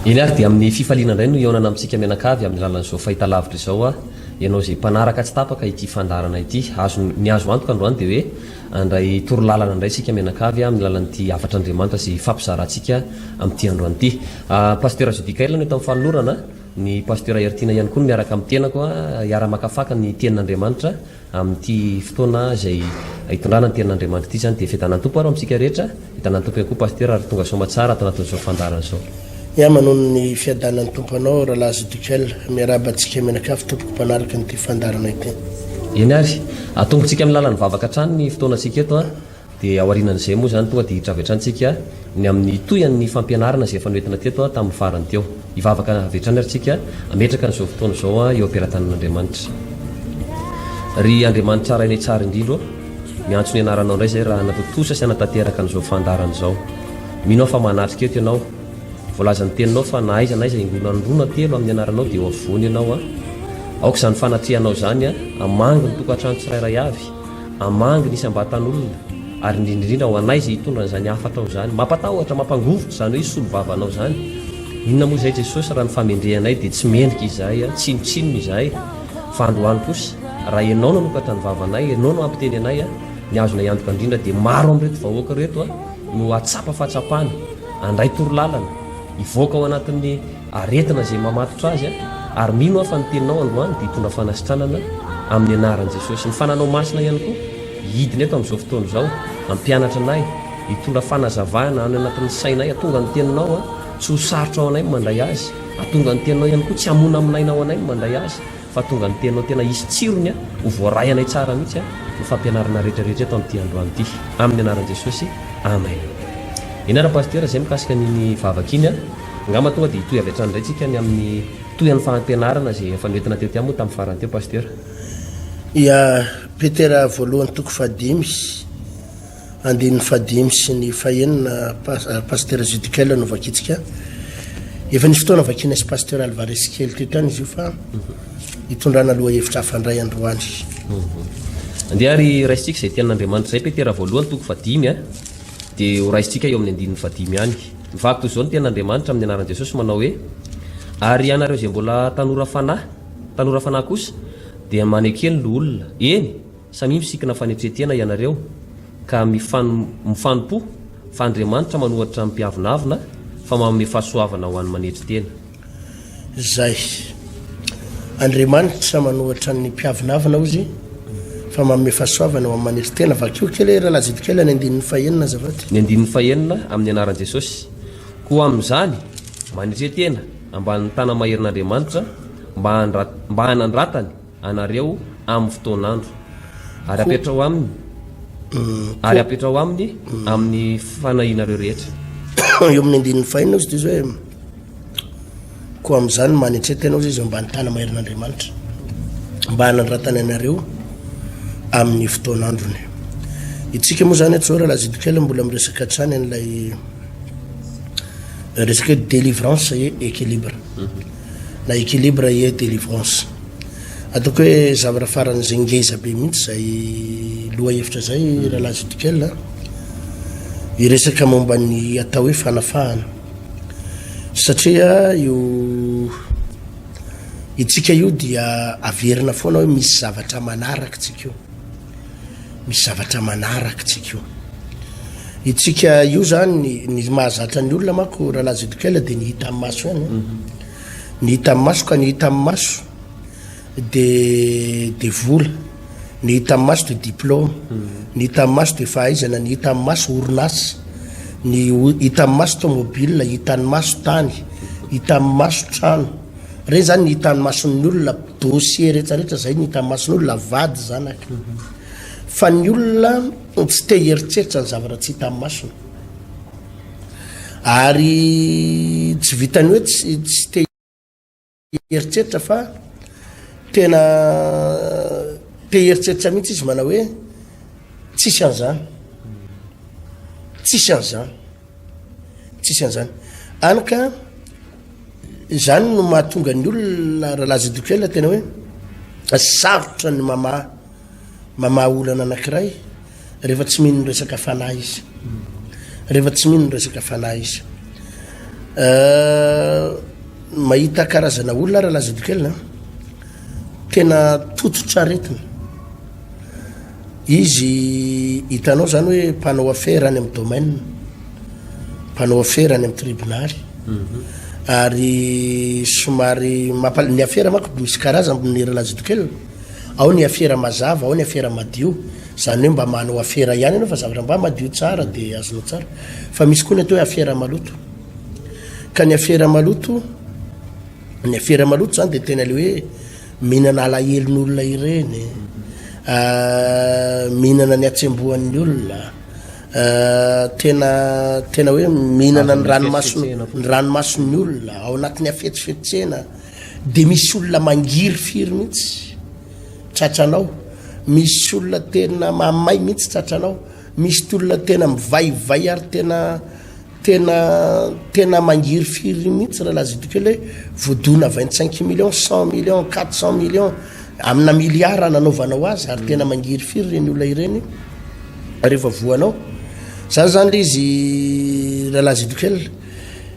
eny ary dia amin'ny fifaliana indray no ionana amintsika mianakavy amin'ny lalan'izao fahita lavitra izao a ianao zay mpanaraka tsy tapaka ity fandarana ity ny azo antoka androany dia hoe andray toro lalana indray sika mianakavy amin'ny lalan'ity afatra andriamanitra sy fampizarantsika amin'ity androany ity. Pasteur Judikael no eto amin'ny fanolorana, ny pasteur Ertina ihany koa no miaraka amin'ny tenako iara-makafaka ny tenin'Andriamanitra amin'ity fotoana izay hitondrana ny tenin'Andriamanitra ity zany dia fitanan'ny tompo ary amintsika rehetra, fitanan'ny tompo ihany koa pasteur ary tonga soa matsara atao anatin'izao fandarana izao. Manon ny fiadanan'ny tomponao rahalahy Judikael miarabantsika mianakavy tompoko mpanaraka nyity fandarana ity. Eny ary atongontsika amin'ny lalan'ny vavaka hatrany ny fotoanantsika eto dia aorinan'izay moa zany tonga dia hitravetrantsika ny amin'ny toyan'ny fampianarana izay efa noentina teto tamin'ny farany teo. Hivavaka avetrany ary tsika ametraka n'izao fotoana izao eo ampiaratanan'Andriamanitra. Ry Andriamanitra tsara eny tsara indrindro miantso ny anaranao indray zay raha natotosa sy anatanteraka n'izao fandarana izao. Mino fa manatrika eto ianao. Voalaza ny teninao fa naiza ingonandrona telo amin'ny anaranao dia eo afovoany ianao aoka izany fanatrianao zany amangy ny tokantrano tsirairay avy, amangy nisy ambatan'olona ary indrindrindra ho anay izay hitondra n'izany afatrao zany mampatahotra mampangovotra zany hoe solovavanao zany. Inona moa izay Jesosy raha ny famendrehanay dia tsy mendrika izahay tsinotsinony izahay fa androany kosa raha ianao nanokatra ny vavanay, ianao no ampiteny anay ny azona iantoka indrindra dia maro amin'reto vahoaka reto no atsapa fahatsapana andray toro lalana ivoaka ao anatin'ny aretina izay mamatotra azy ary mino fa ny teninao androany dia hitondra fanasitranana amin'ny anaran'i Jesosy. Ny fananao masina ihany koa hidiny eto amin'izao fotoana izao mampianatra anay hitondra fanazavana any anatin'ny sainay atonga ny teninao tsy ho sarotra ao anay mandray azy, atonga ny teninao ihany koa tsy hamona aminainao anay mandray azy fa tonga ny teninao tena isy tsirony ho voaray anay tsara mihitsy ny fampianarana rehetrarehetra eto amin'ity androany ity amin'ny anaran'i Jesosy. Amen. Inara pasteur izay mikasika ny vavaka iny ngamba tonga dia hitoy avy hatrany indray tsika ny amin'ny toyan'ny fampianarana izay efa noentina teo moa tamin'ny farany teo pasteur. Ia Petera voalohany toko fadimy andin'ny fadimy sy ny fahenina pasteur Judikael no vakitsika efa nisy fotoana vakina sy pasteur Alvarez kely teo tany izy io fa hitondrana aloha hevitra hafandray androany. Andeha ary raisitsika izay tenin'Andriamanitra izay Petera voalohany toko fadimy dia ho raisitsika eo amin'ny andin'ny fadimy ihany. Mivako toy izao ny tenin'Andriamanitra amin'ny anaran'i Jesosy manao hoe ary ianareo izay mbola tanora fanahy kosa dia manekely ny olona eny samy misikina fanetretena ianareo ka mifanompo fa Andriamanitra manohatra mpiavinavina fa manome fahasoavana ho an'ny manetry tena. Zay Andriamanitra manohatra ny mpiavinavina ozy fa manome fahasoavana ho an'ny manetry tena. Vakio kely rahalahy Judikael ny andin'ny fahenina zavaty. Ny andin'ny fahenina amin'ny anaran'i Jesosy koa amin'izany manetretena ambanin'ny tana maherin'Andriamanitra mba hanandratany anareo amin'ny fotoanandro ary apetrao aminy amin'ny fanahinareo rehetra. Eo amin'ny andin'ny fahenina ozy dia zao hoe koa amin'izany manetretena ozy izy mba ny tana maherin'Andriamanitra mba hanandratany anareo amin'ny fotoanandrony. Itsika moa zany zao rahalahy Judikael mbola miresaka hatrany an'ilay resaka délivrance et équilibre na équilibre et délivrance. Ataoko hoe zavatra faran'izay ngeza be mihitsy zay loha hevitra zay rahalahy Judikael iresaka momba ny atao hoe fanafahana satria io itsika io dia averina foana hoe misy zavatra manaraka tsika io, misy zavatra manaraka tsika io. Itsika io zany ny mahazatra ny olona mako rahalahy Judikael dia ny hita amin'ny maso ihany ny hita amin'ny maso ka ny hita amin'ny maso de vola, ny hita amin'ny maso de diplôme, ny hita amin'ny maso de fahaizana, ny hita amin'ny maso orinasa, ny hita amin'ny maso tomobile, hita amin'ny maso tany, hita amin'ny maso trano. Reny zany ny hita amin'ny mason'ny olona dossier rehetrarehetra zay ny hita amin'ny mason'ny olona vady zanaka. Fa ny olona tsy te heritreritra ny zavatra tsy hita amin'ny masony ary tsy vitany hoe tsy te heritreritra fa tena te heritreritra mihitsy izy manao hoe tsisy an'izany, tsisy an'izany, tsisy an'izany. Anaka zany no mahatonga ny olona rahalahy Judikael tena hoe sarotra ny mamaha olana anankiray rehefa tsy mino ny resaka fanahy izy, rehefa tsy mino ny resaka fanahy izy. mahita karazana olona raha lazadokelina tena tototra aretina izy hitanao zany hoe mpanao affaire any amin'ny domaine mpanao affaire any amin'ny tribunaly ary somary ny affaire manko misy karazana ny raha lazadokelina ao ny affaire mazava ao ny affaire madio zany hoe mba manao affaire ihany anao fa zavatra mba madio tsara dia azonao tsara fa misy koa ny atao hoe affaire maloto ka ny affaire maloto zany dia tena le hoe mihinana alahelon'olona ireny mihinana ny atsembohan'ny olona tena hoe mihinana ny ranomason'ny olona ao anatin'ny afetsifetsena dia misy olona mangiry firy mihitsy tratranao misy olona tena mamay mihitsy tratranao misy olona tena mivaivay ary tena mangiry firy mihitsy raha lazidokely hoe voadona 25 millions 100 millions 400 millions amina milliard nanaovanao azy ary tena mangiry firy reny olona ireny rehefa voanao zany le izy raha lazidokely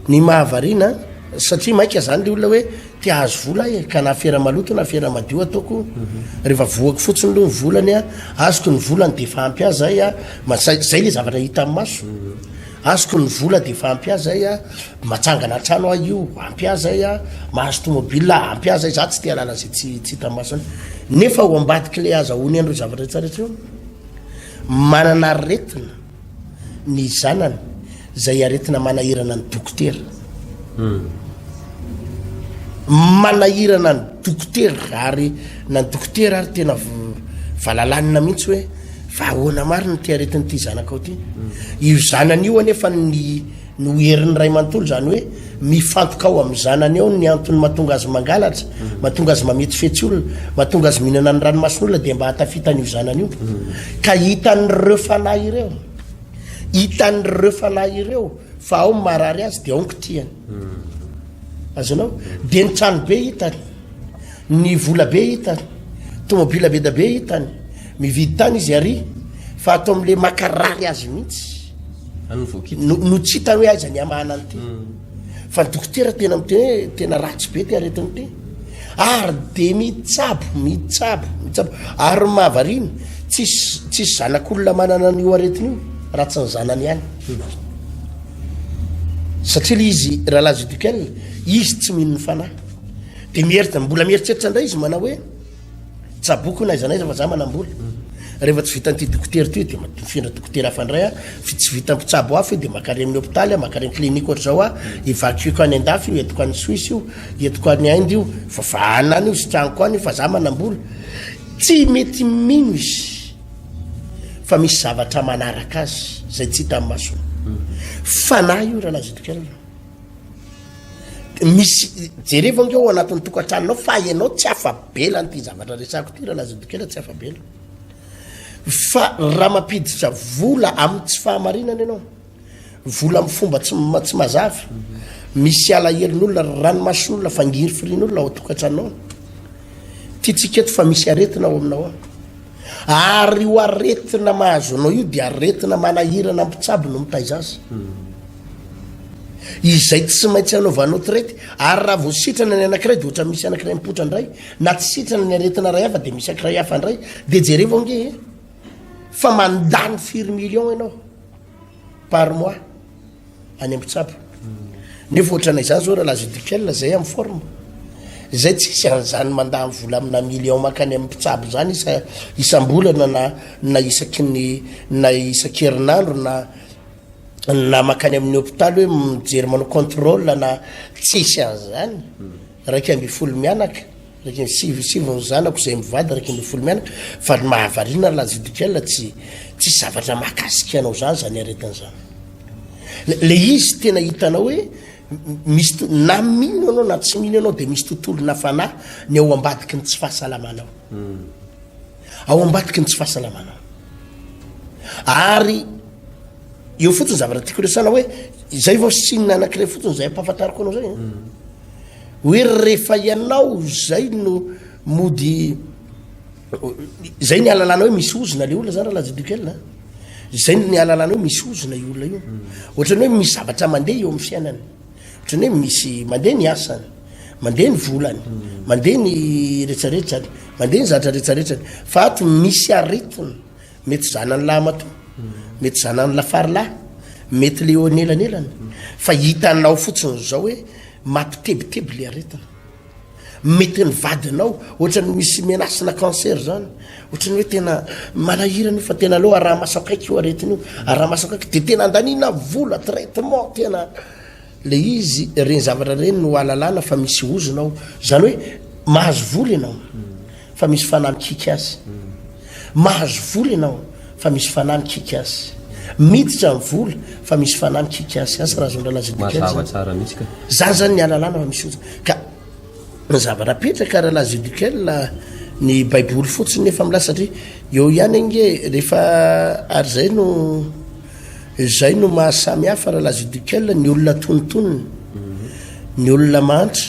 ny mahavarina satria maika zany le olona hoe tia azo vola ka na affaire maloto na affaire madio ataoko rehefa voako fotsiny aloha ny volany azoko ny volany dia efa ampy azy zay le zavatra hita amin'ny maso azoko ny vola dia efa ampy azy matsangana trano io ampy azy mahazo tomobile ampy azy za tsy tia lala zay tsy hita amin'ny maso nefa ho ambadiky le azahoany andro zavatra tsaratsy manana aretina ny zanany zay aretina manahirana ny dokotera manahirana ny dokotera ary na ny dokotera ary tena valalanina mihitsy hoe vahoana marina ty aretin'ity zanaka ao ty io zanany io anefa ny herin'ny ray manontolo zany hoe mifantoka ao amin'ny zanany ao ny antony mahatonga azy mangalatra mahatonga azy mamety fetsy olona mahatonga azy mihinana ny ranomason'olona dia mba hatafitan'io zanany io ka hitan'ireo fanahy ireo fa ao marary azy dia aonko tiany azonao dia ny trano be hitany ny vola be hitany tomobila beda be hitany mividy tany izy ary fa atao amin'le makarary azy mihitsy no tsy hitany hoe aiza ny amahana anyty fa ny dokotera tena miteny hoe tena ratsy be ty aretiny ty ary dia mitsabo ary mahavariny tsisy zanak'olona manana n'io aretiny io ratsy ny zanany ihany satria le izy raha lazidokely izy tsy mihinony fanahy dia mbola mieritreritra indray izy manao hoe tsaboko na iza fa za manambola rehefa tsy vitan'ity dokotera ty dia mifindra dokotera hafa indray tsy vita mpitsabo hafa dia makary amin'ny hôpitaly makary amin'ny klinika ohatra zao evacueko any andafy io entiko any Suisse io entiko any Inde io fa vahanany io sy traniko any fa za manambola tsy mety mino izy fa misy zavatra manaraka azy zay tsy hita amin'ny masony fanahy io raha lazidokely misy jereva nge ao anatin'ny tokantranonao fa ianao tsy afabela n'ity zavatra resako ty raha lazidokely tsy afabela fa raha mampiditra vola amin'ny tsy fahamarinana ianao vola amin'ny fomba tsy mazava misy alahelon'olona ranomason'olona fangiry firin'olona ao tokantranonao tiatsiketo fa misy aretina ao aminao ary io aretina mahazo anao io dia aretina manahirana mpitsabo no mitaiza azy izay tsy maintsy anaovanao tirety ary raha vo sitrana ny anankiray dia ohatra misy anankiray mipotra indray na tsy sitrana ny aretina ray hafa dia misy ankiray hafa indray dia jereva nge fa mandany 4 millions ianao par mois any ampitsabo nefa ohatra an'izany zao raha lazidokely zay amin'ny forme zay tsisy an'izany mandany vola amina million makany amin'ny mpitsabo zany isam-bolana na isan-kerinandro na makany amin'ny hôpitaly hoe mijery manao contrôle na tsisy an'izany raiky amby folo mianaka raiky amby sivy zanako zay mivady raiky amby folo mianaka fa mahavarina lazidokely tsy zavatra mahakasika anao zany aretin'izany le izy tena hitanao hoe misy na mino anao na tsy mino anao dia misy tontolo na fanahy ny ao ambadiky ny tsy fahasalamanao ao ambadiky ny tsy fahasalamanao ary eo fotsiny zavatra tiako resana hoe zay vao sinina anankiray fotsiny zay ampahafantariko anao zay hoe rehefa ianao zay no mody zay ny alalana hoe misy ozona le olona zany raha lazidokely zay ny alalana hoe misy ozona io olona io ohatrany hoe misy zavatra mandeha eo amin'ny fiainany ohatrany hoe misy mandeha ny asany mandeha ny volany mandeha ny retsaretrany mandeha ny zatra retsaretrany fa ato misy aretiny mety zanany lahamato mety zanany lafarlahy mety le eo anelanelany fa hitanao fotsiny zao hoe mampitebiteby le aretina mety ny vadinao ohatrany misy menasina cancer zany ohatrany hoe tena malahirany fa tena aloha araha maso akaiky io aretiny io araha maso akaiky de tena andanina vola traitement tena le izy reny zavatra reny no alalàna fa misy ozonao zany hoe mahazo vola ianao fa misy fanahy mikiky azy mahazo vola ianao fa misy fanahy mikiky azy miditra ny vola fa misy fanahy mikiky azy asa raha zondrala zany zany ny alalàna fa misy ozona ka ny zavatra petraka raha lazidikel ny baiboly fotsiny nefa milasa satria eo ihany nge rehefa ary zay no mahasamy hafa raha lazidikel ny olona tonontonony ny olona mantra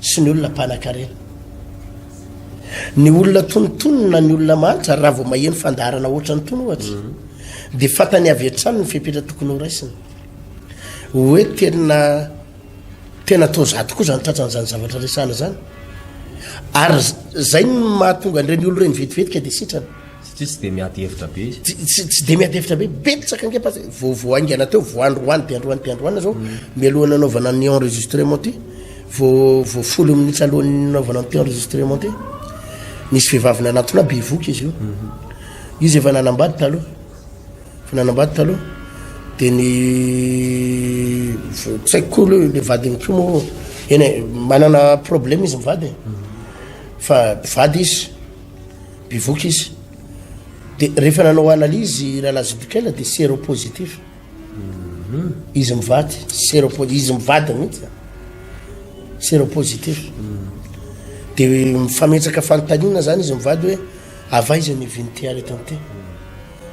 sy ny olona mpanan-karena ny olona tonontonona ny olona mantra raha vao maheno fandarana ohatrany tono ohatra de fatany avy atrano ny fepetra tokony ho raisiny hoe tena tao zato koa zany tratran'zany zavatra resana zany ary zay no mahatonga an'ireny olo reny vetivetika de sitrany tsy de miady hevitra be izy tsy de miady hevitra be betsaka ange pas voaingana teo voandroany de androany zao mialohany anaovana ny enregistrement ty vo folo minitra alohan'ny anaovana ty enregistrement ty nisy vehivavina anatona bevoky izy io izy efa nanambady taloha de ny tsy haiko koa le vadiny ko mo eny manana problème izy mivady fa vady izy bevoky izy de rehefa nanao analyse raha lazidikel de séropositif izy mivady izy mivady mihitsy séropositif de mifametraka fanontaniana zany izy mivady hoe avaiza ny vinity aretante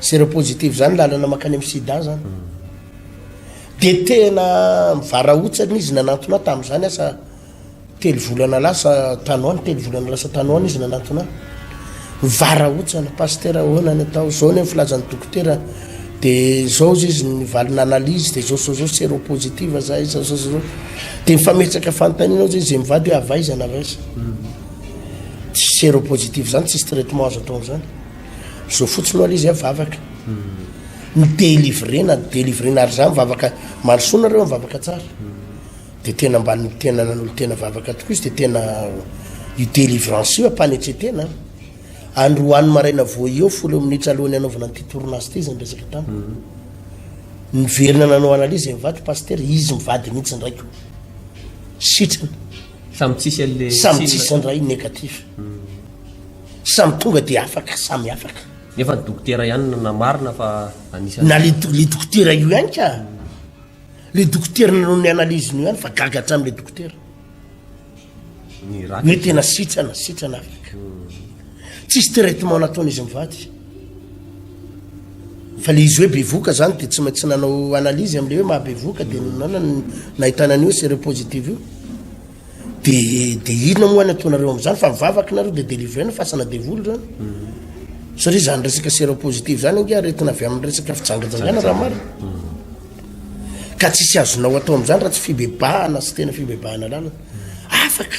séropositif zany lalana makany amin'ny sida zany de tena mivaraotsany izy nanantona tam'zany asa telo volana lasa tanoany izy nanantona mivaraotsana pasteur ahoana atao zao ny filazan'ny dokotera de zao izy nivalina analyse de zao séropositive zay zao de mifametraka fanontaniana zay izy mivady hoe avaiza séropositive zany tsisy traitement azo atao zany zao fotsiny oala izy avavaka midelivrena ary zany mivavaka malosona reo mivavaka tsara de tena mbany tena nanolo tena vavaka tokoa izy de tena io délivrance io ampanetretena androany maraina vo eo folo minitra alohany anaovana ny titoronasy ty izy nyresaka tamy niverina nanao analyse mivady pasteur izy mivady mihitsy ndraiky sitrany samy tsisy andray négatif samy tonga de afaka samy afaka nefa ny dokotera ihany namarina fa na le dokotera io ihany ka le dokotera nanao ny analyse nio ihany fa gagatra am'le dokotera hoe tena sitrana afaka tsisy traitement nataon'izy mivady fa le izy hoe bevoka zany de tsy maintsy nanao analyse am'le hoe mahabevoka de nahitanany hoe séropositive io de ina moa ny ataonareo am'zany fa mivavaky nareo de délivrena fasana devoly zany satria zany resaka séropositive zany ange aretina avy amin'ny resaka fijangajangana raha marina ka tsisy azonao atao am'zany raha tsy fibebahana sy tena fibebahana lalana afaka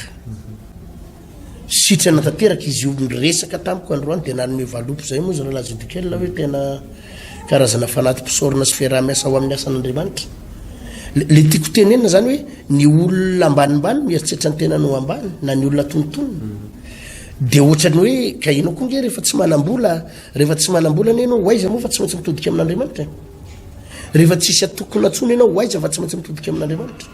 sitrana tanteraka izy io resaka tamiko androany de nanome valopo zay moa zany lazidikel hoe tena karazana fanaty mpisaorina sy fiaraha-miasa ao amin'ny asan'Andriamanitra le tiako tenena zany hoe ny olona ambanimbany mieritreritra ny tena no ambany na ny olona tonontonona de ohatrany hoe ka inao koa nge rehefa tsy manambola ny ianao hoaiza moa fa tsy maintsy mitodika amin'Andriamanitra rehefa tsisy atokony atsony ianao hoaiza fa tsy maintsy mitodika amin'Andriamanitra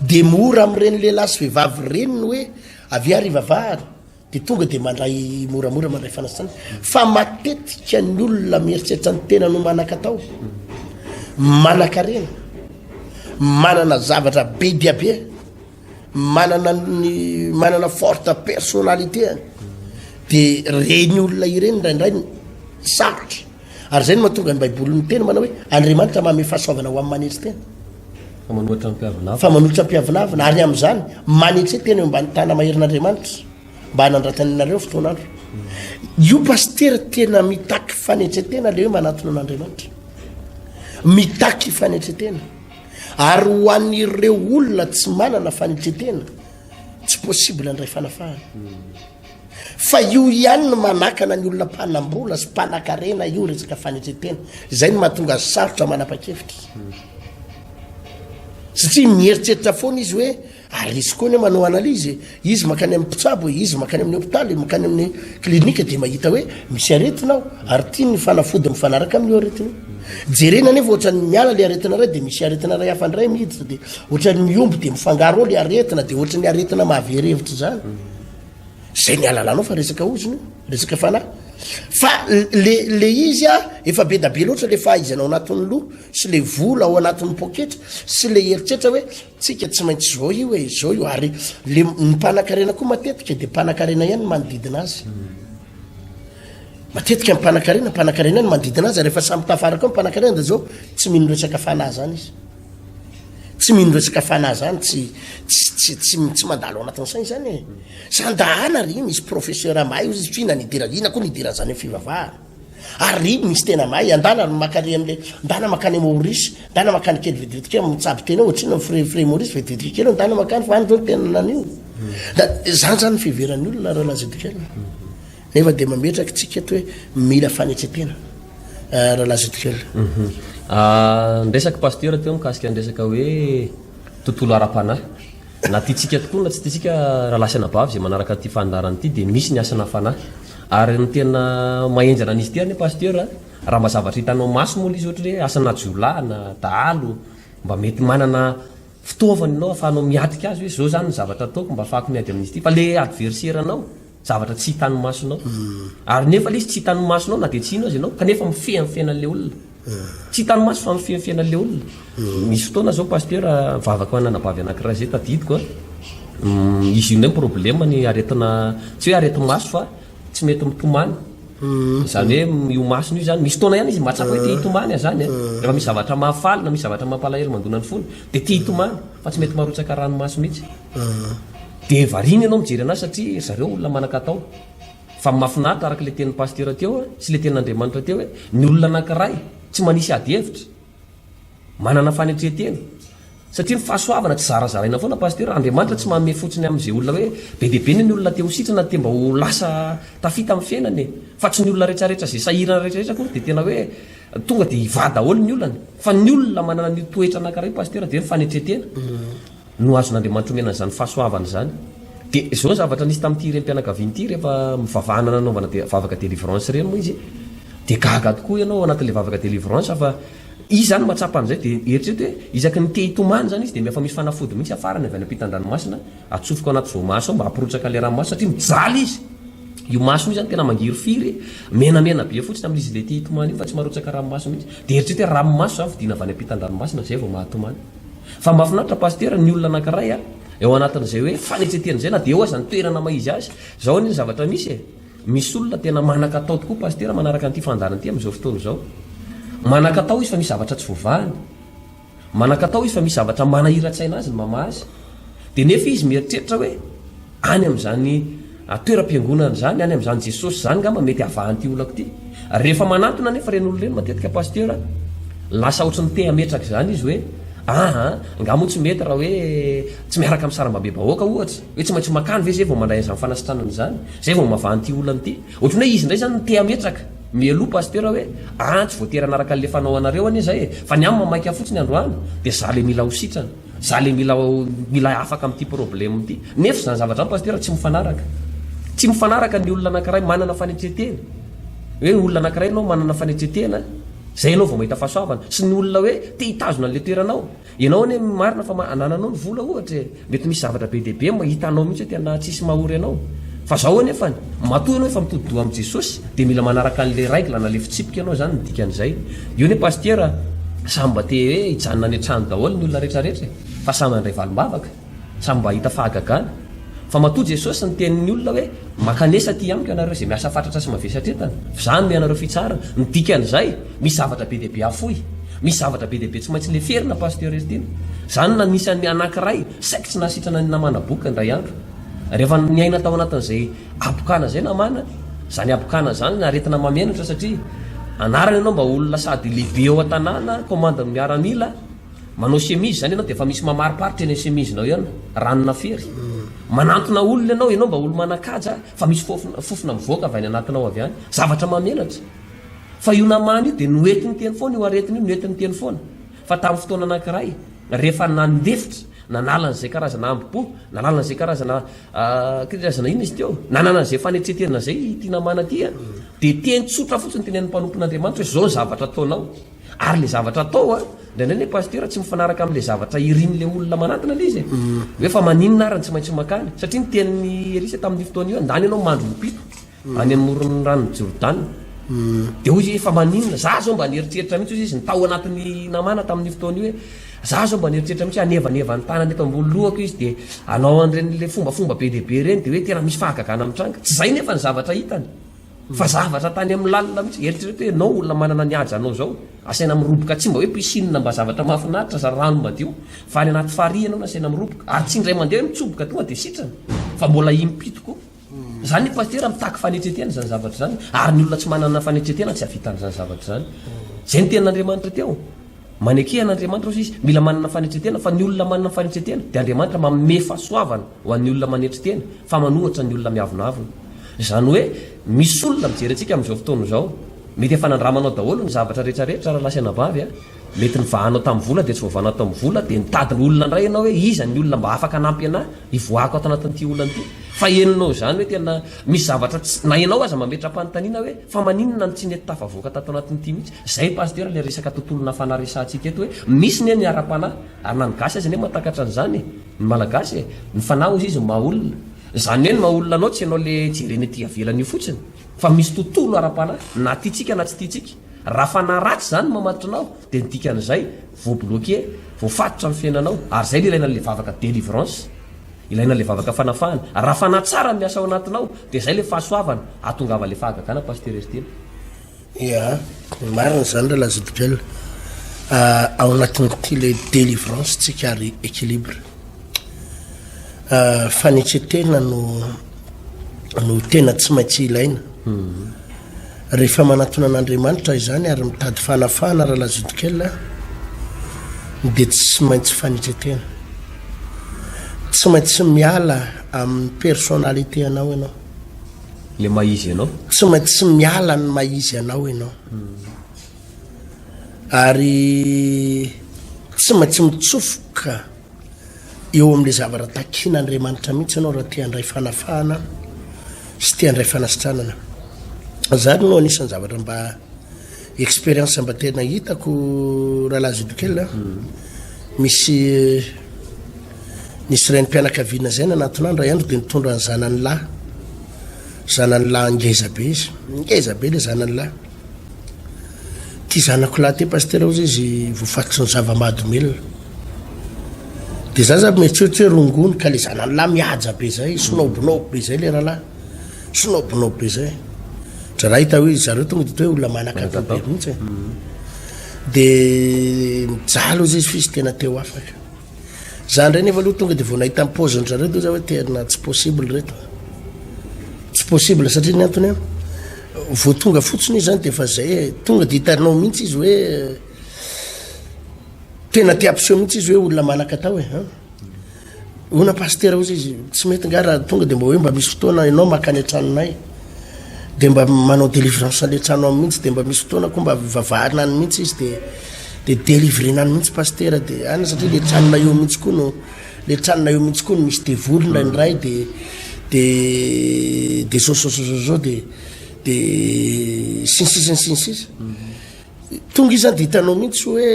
de mora am'ireny lehilahy sy vehivavy reny ny hoe avy arivavary de tonga de mandray moramora mandray fanasana fa matetika ny olona mieritreritra ny tena no manan-katao manan-karena manana zavatra be diabe manana forte personnalité de reny olona ireny ndraindray sarotra ary zay no mahatonga ny baiboly ny tena manao hoe Andriamanitra manome fahasoavana ho amin'ny manetry tena fa manolotra mpiavinavina ary am'zany manetry tena eo mba nytana maherin'Andriamanitra mba hanandratanainareo fotoanandro io pasteur tena mitaky fanetretena le hoe manatona an'Andriamanitra mitaky fanetretena ary ho an'ireo olona tsy manana fanitretena tsy possible andray fanafahana fa io ihany no manakana ny olona mpanambola sy mpanakarena io resaka fanitretena zay no mahatonga azy sarotra manapa-kevitra satria mieritreritra foana izy hoe arisy koa ny manao analizy izy makany amin'ny mpitsabo izy makany amin'ny hopitaly makany amin'ny klinika dia mahita hoe misy aretinao ary tia ny fanafody mifanaraka amin'io aretina jerena nefa ohatrany miala le aretina ray dia misy aretina ray hafandray mihiditra dia ohatrany miomby dia mifangaro ao le aretina dia ohatrany aretina mahaverevitra zany zay ny alalanao fa resaka oziny resaka fanahy fa le izy a efa be da be loatra le fahaizana ao anatin'ny loha sy le vola ao anatin'ny poketra sy le heritreritra hoe tsika tsy maintsy zao io hoe zao io ary le mipanakarena koa matetika dia mpanakarena ihany manodidina azy matetika mpanakarena ny manodidina azy rehefa samy tafaraka ao mpanakarena da zao tsy mino resaka fanahy zany izy tsy mino resaka fanahy zany tsy mandalo ao anatin'ny sainy zany e sandahana ry misy professeur amay izy fina nidira ina koa nidira zany amin'ny fivavahana ary misy tena may andana makany am'le ndana makany Maurice ndana makany kely vetivety kely mitsaby tena ohatrino fré Maurice vetivety kely ndana makany fa any zao tena nanio zany fiveran'ny olona raha lazidikely nefa dia mametraka tsika eto hoe mila fanetsetena raha lazidikely ndresaka pasteur teo mikasika ndresaka hoe tontolo ara-panahy na tiatsika tokoa na tsy tiatsika raha lasana bavy zay manaraka ty fandarany ity dia misy ny asana fanahy ary ny tena mahenjana an'izy ty any pasteur raha mba zavatra hitanao maso mola izy ohatra hoe asana jolana dahalo mba mety manana fitaovany anao afahanao miatika azy hoe zao zany ny zavatra ataoko mba afahako miady amin'izy ty fa le adverseranao zavatra tsy hitany masonao ary nefa le izy tsy hitany masonao na dia tsy ino azy ianao kanefa mifeha amin'ny fiainan'le olona tsy hitany maso fa mifeha amin'ny fiainan'le olona misy fotoana zao pasteur vavaka ananabavy anankiray zay tadidiko izy io ndray problème ny aretina tsy hoe areti maso fa tsy mety mitomany zany hoe io masony io zany misy fotoana ihany izy mahatsapa hoe tia hitomany zany rehefa misy zavatra mahafaly na misy zavatra mampalahelo mandona ny fony dia tia hitomany fa tsy mety marotsaka ranomaso mihitsy dia variny ianao mijery anazy satria zareo olona manan-katao fa mahafinaritra araka le tenin'ny pasteur teo sy le tenin'Andriamanitra teo hoe ny olona anankiray tsy manisy ady hevitra manana fanetretena satria ny fahasoavana tsy zarazaraina foana pasteur Andriamanitra tsy manome fotsiny amin'izay olona hoe be dia be ny olona te ho sitrana te mba ho lasa tafita amin'ny fiainany fa tsy ny olona rehetrarehetra zay sahirana rehetrarehetra koa dia tena hoe tonga dia hiva daholo ny olona fa ny olona manana ny toetra anankiray pasteur dia ny fanetretena no azon'Andriamanitra omena zany fahasoavana zany dia zao zavatra nisy tamin'ity rem-pianakaviana ity rehefa mivavahana nanaovana vavaka délivrance reny moa izy dia gaga tokoa ianao anatin'le vavaka délivrance fa izy zany mahatsapa an'izay dia eritreto hoe isaky ny te hitomany zany izy dia efa misy fanafody mihitsy afarany avy any ampitan-dranomasina atsofoka ao anaty voamaso ao mba hamporotsaka le ranomasina satria mijaly izy io maso io zany tena mangiry firy menamena be fotsiny amin'izy le te hitomany io fa tsy marotsaka ranomaso mihitsy dia eritreto hoe ranomaso zany vidina avy any ampitan-dranomasina zay vao mahatomany fa mahafinaritra pasteur ny olona anankiray eo anatin'izay hoe fanetsetena na dia eo aza ny toerana maizy azy zao ny zavatra misy misy olona tena manan-katao tokoa pasteur manaraka an'ity fandarana ity amin'izao fotoana zao manan-katao izy fa misy zavatra tsy voavahany manan-katao izy fa misy zavatra manahira-tsaina azy ny mama azy dia nefa izy mieritreritra hoe any amin'izany toeram-piangonana zany any amin'izany Jesosy zany ngamba mety havahan'ity olako ity rehefa manantona nefa reny olo reny matetika pasteur lasa ohatry ny te hametraka zany izy hoe ngamo tsy mety raha hoe tsy miaraka amin'ny sarambabeba-hoaka ohatra hoe tsy maintsy makany ve zay vao mandray an'izany fanasitranany zany zay vao mavahan'ity olana ity ohatrany hoe izy indray zany te hametraka mialoha pasteur hoe tsy voatery anaraka an'le fanao anareo anie zay fa ny amin'ny mamaika fotsiny androany dia za le mila ho sitrana za le mila afaka amin'ity problème ity nefa zany zavatra any pasteur tsy mifanaraka ny olona anankiray manana fanetretena hoe olona anankiray anao manana fanetretena zay ianao vao mahita fahasoavana sy ny olona hoe te hitazona an'le toeranao ianao ane marina fa anananao ny vola ohatra mety misy zavatra be dia be hitanao mihitsy hoe tena tsisy mahory anao fa zao anefa matoa ianao efa mitodi-doha amin'i Jesosy dia mila manaraka an'le règle na le fitsipika ianao zany midika an'izay io ne pasteur samy mba te hoe hijanona any an-trano daholo ny olona rehetrarehetra fa samy andray valim-bavaka samy mba hita fahagagana fa matoa Jesosy ny tenin'ny olona hoe makanesa ty amiko ianareo zay miasa fatratra sy mavesatretana zany me ianareo fitsarana midika an'izay misy zavatra be dia be afoy misy zavatra be dia be tsy maintsy le ferina pasteur eritiny zany na nisy an'ny anankiray saika tsy nasitrana ny namana boka indray andro rehefa niaina tao anatin'izay abokana zay namana zany abokana zany naretina mamenatra satria anarana ianao mba olona sady lehibe ao an-tanàna commande miaramila manao chemise zany ianao de efa misy mamariparitra eny chemisenao ihany ranona fery manantona olona ianao mba olo manakaja fa misy fofona mivoaka avy any anatinao avy any zavatra mamenatra fa io namany io de noetiny teny foana io aretiny io noetiny teny foana fa tamin'ny fotoana anankiray rehefa nandefitra nanalanaizay karazana ambopo nanalanaizay karazana ina izy teo nananan'izay fanetretena zay ty namana tya de teny tsotra fotsiny teny an'ny mpanompon'andriamanitra hoe zao zavatra ataonao ary le zavatra atao ndraindray le pasteur tsy mifanaraka am'le zavatra irin'le olona manantona le izy hoe fa maninona arany tsy maintsy makany satria ny tenin'ny Elisa tamin'ny fotoana io andany ianao mandro mopito any am'moron'ny ranony Jordana de hoy izy efa maninona za zao mba nieritreritra mihitsy izy nytao anatin'ny namana tamin'ny fotoana io hoe za zao mba nieritreritra mihitsy anevaneva ny tanany eto ambony lohako izy de anao an'ireny le fombafomba be deaibe reny de hoe tena misy fahagagana mitranga tsy zay nefa ny zavatra hitany fa zavatra tany amin'ny lalina mihitsy eritreretra hoe nao olona manana ny aja anao zao asaina miroboka tsy mba hoe pisinina mba zavatra mahafinaritra za rano madio fa any anaty farihy anao nasaina miroboka ary tsy indray mandeha hoe mitsoboka tonga de sitrana fa mbola impitoko zany ny pasteur mitaky fanetretena zany zavatra zany ary ny olona tsy manana fanetretena tsy havitan'zany zavatra zany zay ny tenin'Andriamanitra teo maneky an'Andriamanitra izy mila manana fanetretena fa ny olona manana fanetretena de Andriamanitra manome fahasoavana ho an'ny olona manetretena fa manohatra ny olona miavonavona zany hoe misy olona mijery antsika amin'izao fotoana zao mety efa nandramanao daholo ny zavatra rehetrarehetra raha lasana bavy mety nivahanao tamin'ny vola de tsy voavanao tamin'ny vola de nitadiny olona ndray ianao hoe iza ny olona mba afaka anampy ana ivoako ato anatin'ity olana ity fa eninao zany hoe tena misy zavatra na ianao aza mametra-panontaniana hoe fa maninona ny tsy nety tafavoaka tato anatin'ity mihitsy zay pasteur le resaka tontolona fanaresantsika eto hoe misy ny ny ara-panahy ary na ny gasy azy ne matakatra an'izany ny malagasy ny fanahy ozy izy maolona zany hoe ny maolona anao tsy ianao le jereny ty avelany io fotsiny fa misy tontolo ara-panahy na tiatsika na tsy tiatsika raha fanahy ratsy zany mamatotra anao de nidikan'izay voabloke voafatotra amin'ny fiainanao ary zay le ilaina le vavaka délivrance ilaina le vavaka fanafahana raha fanahy tsara miasa ao anatinao de zay le fahasoavana atongava le fahagagana pasteur Estely ia marina zany raha lazidibel ao anatin'ity le délivrance tsika ary équilibre fanetretena no tena tsy maintsy ilaina rehefa manatona an'Andriamanitra izany ary mitady fanafahana raha lazidikela de tsy maintsy fanetretena tsy maintsy miala amin'ny personnalité anao ianao le maizy ianao tsy maintsy miala ny maizy anao ianao ary tsy maintsy mitsofoka eo amin'le zavatra takian'Andriamanitra mihitsy ianao raha tia andray fanafahana sy tia andray fanasitranana zany no anisan'ny zavatra mba expérience mba tena hitako raha lazidikela misy ray mpianakaviana zay nanatonandro ray andro de nitondra ny zanany lahy ngezabe izy ngezabe le zanany lahy ty zanako lahy te pasteur ozy izy voafatotry ny zava-mahadomelona de za za mieritreritry hoe rongony ka le zanany lahy mihaja be zay sinobonobo be zay le rahalahy sinobonobo be zay dra raha hita hoe zareo tonga dito hoe olona manakabe mihitsy de mijaly ozy izy fizy tena teo afaka zany ndray nefa aloha tonga de vao nahita mipoziny zareo de za hoe tena tsy possible reto tsy possible satria ny antony vao tonga fotsiny izy zany de efa zay tonga de hitanao mihitsy izy hoe tena tiampiseho mihitsy izy hoe olona manakatao ona pasteur ozy izy tsy mety nga raha tonga de mba hoe mba misy fotoana ianao makany antranonay de mba manao délivrance le tranao mihitsy de mba misy fotoana koa mba vavahana any mihitsy izy de délivrena any mihitsy pasteur de ana satria le tranona eo mihitsy koa no le tranona eo mihitsy koa no misy devolona ndray de sososososo de sinsisy tonga izy zany de hitanao mihitsy hoe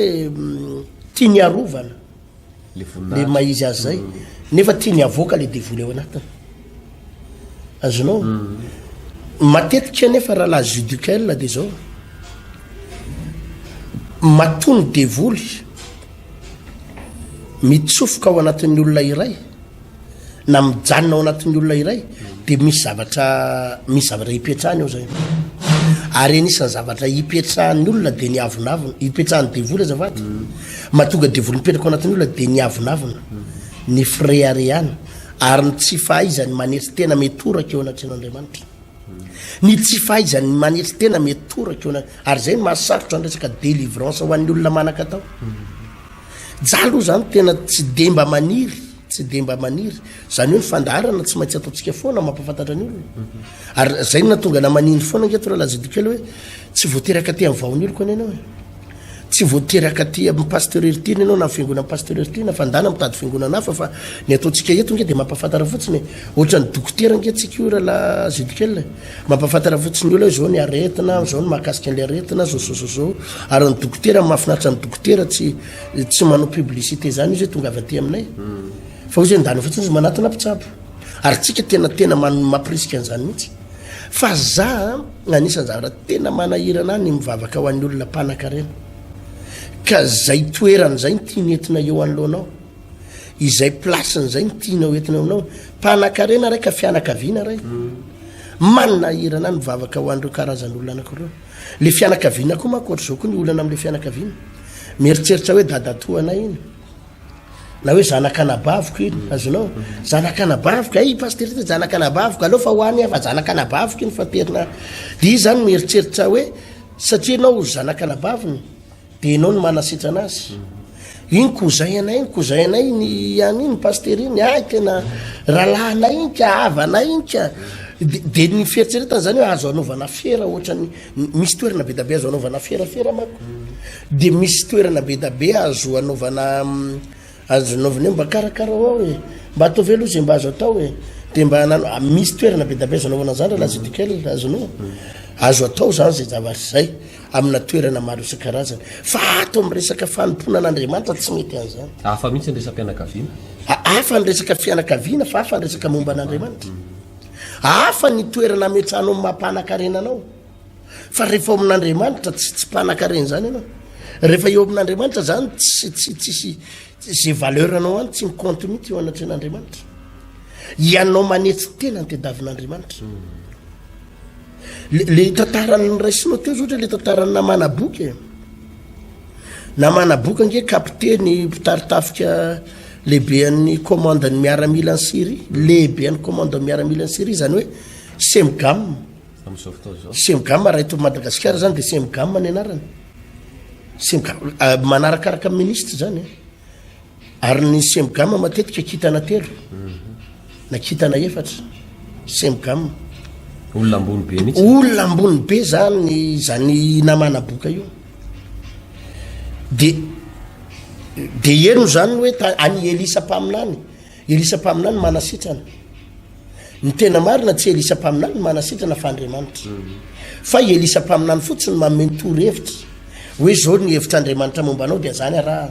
tia ny arovana le maizy azy zay nefa tia ny avoaka le devoly eo anatiny azonao matetika nefa raha la judicael de zao matony devoly mitsofoka ao anatin'ny olona iray na mijanona ao anatin'ny olona iray de misy zavatra hipetrahany eo zay ary anisan'ny zavatra hipetrahan'ny olona de ny avonavona hipetrahan'ny devoly azavatra mahatonga devoly mipetraka ao anatin'ny olona de ny avonavona ny fréaréana ary ny tsy fahaizany manetry tena metoraka eo anatren'Andriamanitra ny tsy fahaizany manetry tena metoraka eo ary zay ny mahasarotra ny resaka délivrance ho an'ny olona manakatao jalo zany tena tsy demba maniry zany hoe ny fandarana tsy maintsy ataontsika foana mampafantatra ny olona ary zay natonga namaniny foana ngeto raha lazidikely hoe tsy voateraka ty amin'ny vaony oloko any anao tsy voateraka ty amin'ny pasteurité anao na fiangonana pasteurité na fandana mitady fiangonana hafa fa ny ataontsika eto nge dia mampafantara fotsiny ohatra ny dokotera nge tsika io raha lazidikely mampafantara fotsiny olo hoe zao ny aretina zao ny mahakasika an'le aretina zao ary ny dokotera mahafinaritra ny dokotera tsy manao publicité zany izy hoe tonga avy aty aminay fa ozy ndany fotsiny izy manatona mpitsabo ary tsika tena mampirisika an'izany mihitsy fa za anisan'ny zavatra tena manahirana ny mivavaka ho an'ny olona mpanan-karena ka zay toerany zay ny tiany entina eo anoloanao izay plasiny zay ny tianao entina aminao mpanan-karena ray ka fianakaviana ray manahirana ny mivavaka ho an'ireo karazan'olona anakireo le fianakaviana koa mankoatra zao koa ny olana am'le fianakaviana mieritreritra hoe dadatoanay iny na hoe zanakanabaviko iny azonao zanakanabaviko ay pasterité zanakanabaviko aleo fa hoany fa zanakanabaviko iny fa terina de izy zany mieritreritra hoe satria anao zanakanabaviny de enao ny manasitra anazy iny kozay anay ny any iny paster iny ay tena rahalahynay iny ka avanay iny ka de ny fieritseretana zany hoe azo anaovana fiera ohatrany misy toerana be da be azo anaovana fiera mako de misy toerana be da be azo anaovana azo anaovana mba karakara ao hoe mba atao velo izy mba azo atao hoe de mba misy toerana be da be azo anaovana zany lazidikely azonao azo atao zany zay zavatra zay amina toerana maro isan-karazany fa ato amin'ny resaka fanompona an'Andriamanitra tsy mety an'izany hafa mihitsy ny resam-pianakaviana hafa ny resaka fianakaviana fa hafa ny resaka momba an'Andriamanitra hafa ny toerana ametrahano amin'ny mampanan-karena anao fa rehefa eo amin'Andriamanitra tsy mpanan-karena zany ianao rehefa eo amin'Andriamanitra zany tsisy zay valeur anao any tsy miconte mihitsy eo anatren'Andriamanitra ianao manetsy tena ny tediavin'Andriamanitra le tantarany raisinao teo zotra le tantarany namana boky ange kapiteny mpitaritafika lehibe an'ny commandany miaramila ny Syrie lehibe an'ny commandany miaramila ny Syrie zany hoe Semgam raha eto Madagasikara zany de Semgam ny anarany manarakaraka ministre zany ary ny Semgam matetika kitana telo na kitana efatra Semgam olona ambony be zany namana boka io de eno zany hoe any Elisa-paminany manasitrana ny tena marina tsy Elisa-paminany manasitrana fa Andriamanitra fa Elisa-paminany fotsiny mamentoro hevitra hoe zao ny hevitr'Andriamanitra momba anao de zany araha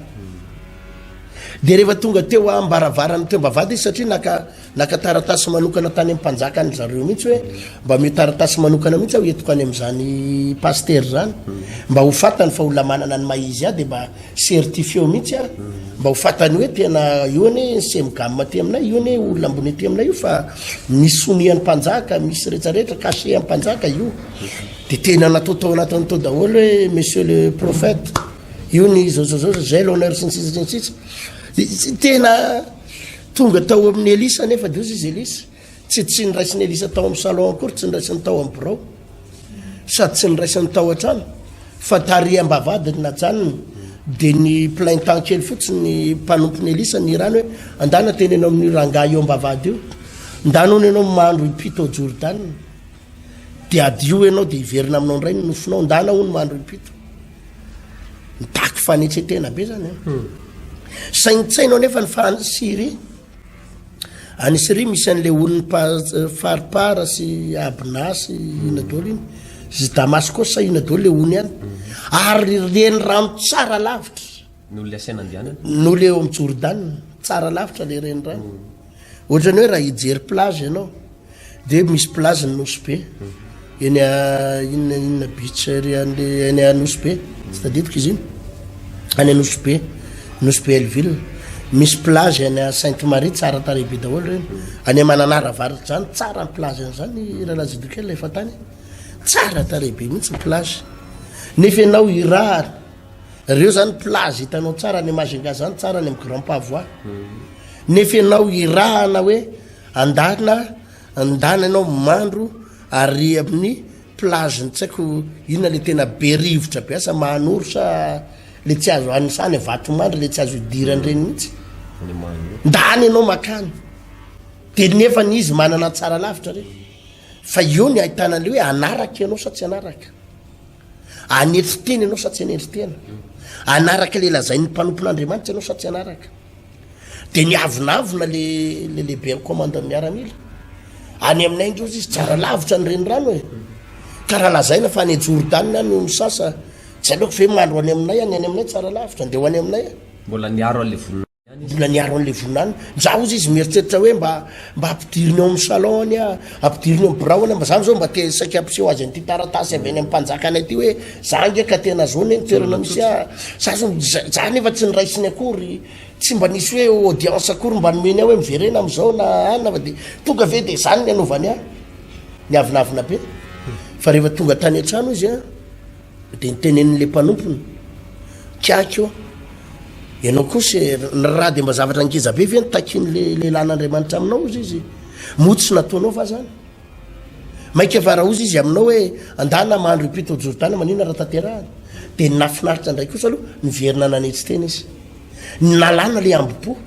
de rehefa tonga teo ambaravarany teo mbavady izy satria naka taratasy manokana tany amin'ny mpanjaka ny zareo mihitsy hoe mba mio taratasy manokana mihitsy aho entiko any amin'izany paster zany mba ho fatany fa olona manana ny maizy de mba certifié mihitsy mba ho fatany hoe tena io ane Semgam ty aminay io ane olona ambony ty aminay io fa misy somian'ny mpanjaka misy rehetrarehetra caché amin'ny mpanjaka io de tena natao tao anatiny tao daholo hoe monsieur le prophète io ny zao zay l'honneur sinsitsy tena tonga tao amin'ny Elisa nefa de izy Elisa tsy niraisiny Elisa tao amin'ny salon akory tsy niraisiny tao amin'ny birao sady tsy niraisiny tao an-trano fa tariam-bavadiny najanony de ny plaintant kely fotsiny ny mpanompony Elisa ny rano hoe andana teny anao amin'ny rangahy eo am-bavady io ndanao anao mahandro ipito ao Jordan de adio ianao de iverina aminao ndray ny nofinao ndana ho ny mahandro ipito mitaky fanetsetena be zany sainitsainao nefa ny Syrie any Syrie misy an'le olony faripara sy Abnasy ina dolo iny zy Damascos ina dolo le ony any ary reny rano tsara lavitra no le eo amin'ny Jordan tsara lavitra le reny rano ohatrany hoe raha hijery plage ianao de misy plage ny Nosy Be eny inona beach eny a Nosy Be tsy tadidiko izy iny any a Nosy Be Elville misy plage any a Sainte Marie tsara tarehy be daholo reny any Mananaravaritra zany tsara ny plage zany raha lazidikely efa tany tsara tarehy be mihitsy ny plage nefa ianao irary reo zany plage hitanao tsara any Majunga zany tsara any amin'ny Grand Pavois nefa ianao irahana hoe andana ianao mandro ary amin'ny plage tsy haiko inona le tena be rivotra be asa mahanoro sa le tsy azo anisany vatomandry le tsy azo idiran'ireny mihitsy ndany ianao makany de nefa ny izy manana tsara lavitra reny fa eo ny ahitana le hoe anaraka ianao sa tsy anaraka anetry teny ianao sa tsy anetry tena anaraka le lazain'ny mpanompon'andriamanitra ianao sa tsy anaraka de ny avinavina le lehibe commande miaramila any aminay indrozy izy tsara lavitra ny reny rano e karaha lazaina fa any Jordan any ny sasa tsy aleoko ve mandro any aminay any aminay tsara lavitra ndeo any aminay mbola niaro an'le vonina mbola niaro an'le vonany zaho izy izy mieritreritra hoe mba ampidiriny eo amin'ny salon any ampidiriny eo amin'ny birao any mba zany zao mba te saika ampiseho azy an'ity taratasy avy any amin'ny mpanjaka anay ty hoe za ngeka tena zony ny toerana misy za za nefa tsy niraisiny akory tsy mba nisy hoe audience akory mba nomeny aho hoe miverena am'izao na anina fa de tonga ve de zany ny anaovany ny avinavina be fa rehefa tonga tany an-trano izy de nitenen'le mpanompony kiakyo ianao kosa raha de mba zavatra ngeza be ve nitakin'le lan'andriamanitra aminao izy izy motsy nataonao fa zany maika fa raha ozy izy aminao hoe andana mahandro ipito Jordan manina raha tanterahany de nafinaritra ndray kosa aloha niverina nanetsy tena izy nalana le ambopo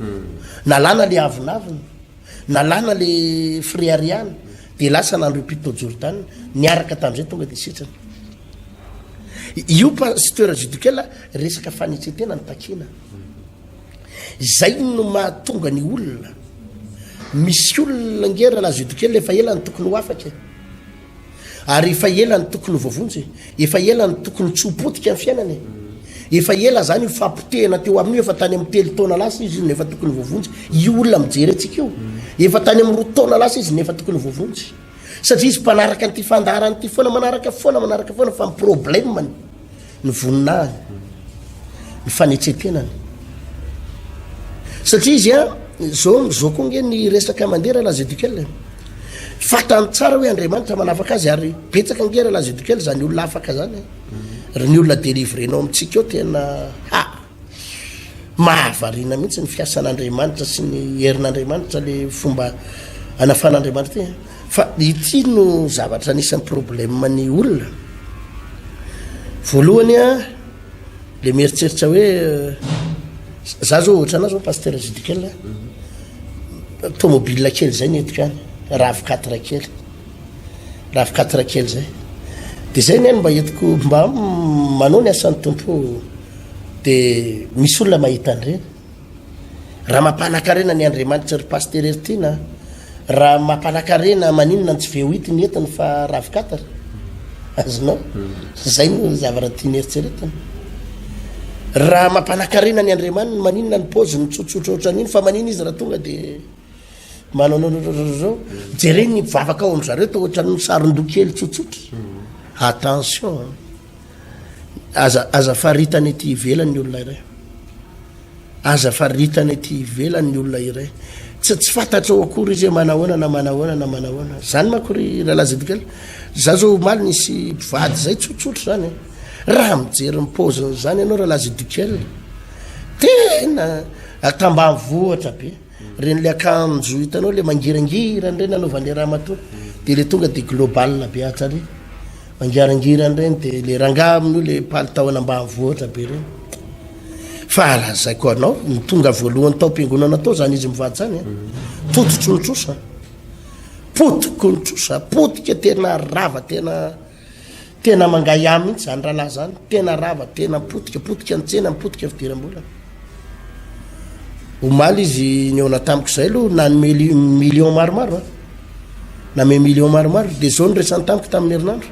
nalana le avinavina nalana le friariana de lasa nandro ipito Jordan niaraka tam'izay tonga de sitrany io pasteur judikela resaka fanetsetena ny takina zay no mahatonga ny olona misy olona ngera la judikela efa ela ny tokony ho afaka ary efa ela ny tokony vovonjy efa ela ny tokony tsopotika amin'ny fiainany efa ela zany fampotehana teo amin'io efa tany amin'ny telo taona lasa izy nefa tokony vovonjy io olona mijery atsika io efa tany amin'ny roa taona lasa izy nefa tokony vovonjy satria izy mpanaraka nyty fandarany ty foana manaraka foana fa problème ny voninahiny ny fanetsetenany satria izy zao koa nge ny resaka mandera lazedikely fatany tsara hoe andriamanitra manafaka azy ary betsaka ngera lazedikely zany olona afaka zany ny olona délivrenao amitsika eo tena mahavarina mihitsy ny fiasan'andriamanitra sy ny herin'andriamanitra le fomba anafan'andriamanitra ty fa ity no zavatra anisan'ny problème ny olona voalohany le mieritreritra hoe za zao ohatra ana zao pasteur judikely tomobile kely zay netiko any RAV4 kely zay de zay ny any mba etiko mba manao ny asan'ny tompo de misy olona mahita an'ireny raha mampanakarena ny andriamanitra ry pasteur ertina raha mampanakarena maninona ny tsy ve hoity ny entiny fa RAV4 azonao zay no zavatra tiany eritseretana raha mampanakarena ny andriamanina maninona ny pôzy ny tsotsotra ohatran'iny fa manina izy raha tonga de manao jereny ny vavaka ao am'zareo to ohatran'ny sarindokely tsotsotra attention aza faritany ty ivelany olona iray aza faritany ty ivelany olona iray tsy fantatra ao akory izy manahoana na manahoana na manahoana zany makory lalazedikely za zao maly nisy mpivady zay tsotsotra zany raha mijery mipôziny zany ianao raha lazedikely tena atambany vohatra be reny le akanjo hitanao le mangirangirany reny anaovany raha matoa de le tonga de global be atsary mangirangirany reny de le ranga amin'io le palitao anambany vohatra be reny fa alazaiko anao ny tonga voalohany tao ampiangonana tao zany izy mivady zany tototro ny trosa potiko ny trosa potika tena rava tena mangay am mihitsy zany rahalahy zany tena rava tena potika nitsena mipotika fidiram-bola omaly izy ny eona tamiko zay aloha na ny million maromaro na me million maromaro de zao ny resany tamiko tamin'ny herinandro